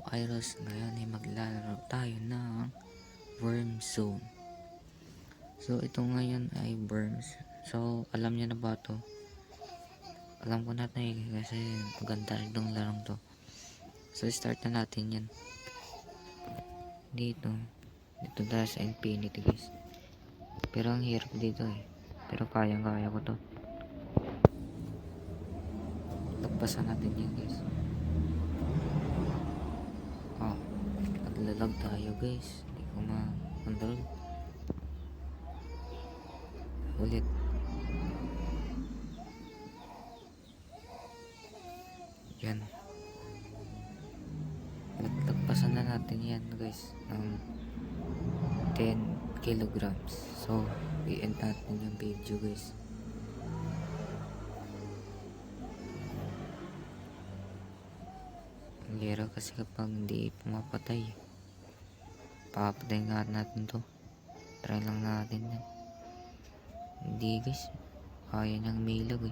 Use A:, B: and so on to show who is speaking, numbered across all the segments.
A: Iros, ngayon ay maglalaro tayo ng Worm Zone. So ito ngayon ay Worms. So alam niyo na ba to? Alam ko na kasi maganda rin itong larong to. So start na natin yan. Dito tayo sa Infinity guys. Pero ang hirap dito pero kaya ko to. Lagpasan natin yan guys. Naglalag tayo guys, hindi ko ma-control. Ulit. Yan. Lagpasan na natin yan guys ng 10 kilograms. So i-end natin yung video guys. Ang lera kasi kapag hindi pumapatay, papatay nga natin to. Try lang natin yan. Hindi guys, kaya niyang milag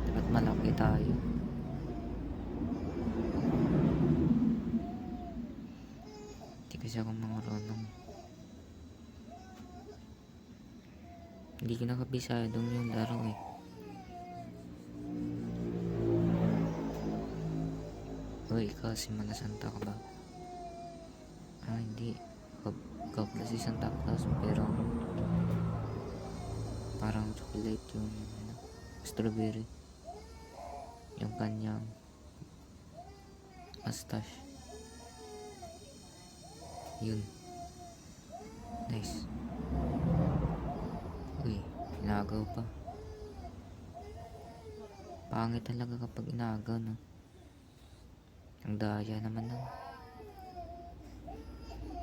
A: dapat malaki tayo. Hindi kasi ako marunong. Hindi ko nakabisadong yung laro ikaw si Malasanta ka ba? Hindi. Ikaw pala si Santa Claus, pero parang chocolate yung strawberry yung kanyang mustache. Yun. Nice. Inagaw pa. Pangit talaga kapag inagaw, no? Ang daya naman nun.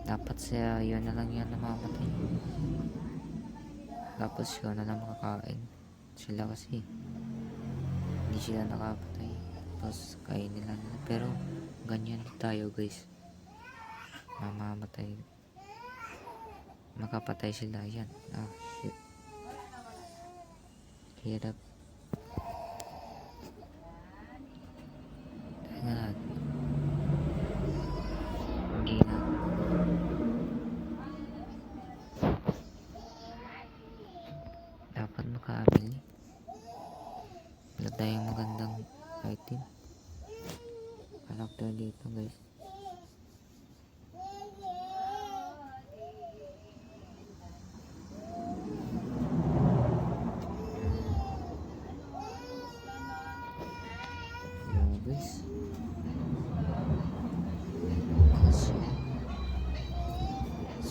A: Dapat siya yun na lang yan namamatay. Tapos yun na lang makakain. Sila kasi hindi sila nakapatay. Tapos kain nila. Pero ganyan tayo guys. Mamamatay. Makapatay sila yan. Shit. Hirap. Dapat makabili. Wala tayong magandang item. Character dito guys.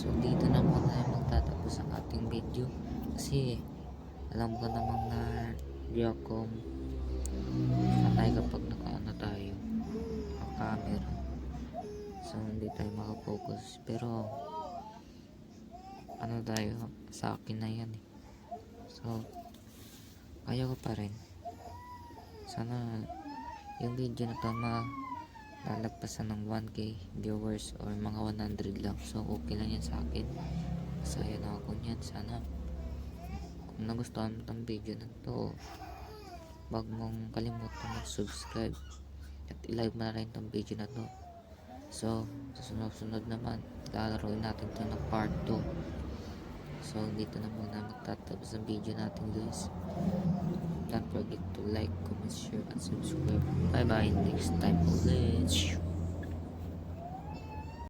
A: So dito na muna magtatapos ang ating video kasi alam ko namang na di ako patay kapag nakaano tayo ang camera, so hindi tayo makafocus. Pero ano tayo, sa akin na yan so kaya ko pa rin. Sana yung video na to lalagpasan ng 1k viewers or mga 100 lang, so okay lang yan sa akin. Masaya na ako niyan. Sana kung nagustuhan mo itong video na to, wag mong kalimutan mag-subscribe at i-like mo na rin itong video na to. So sa sunod naman lalaroin natin ito ng part 2. So dito na muna magtatapos ang video natin guys. Don't forget to like, comment, share, and subscribe. Bye bye, next time ulit.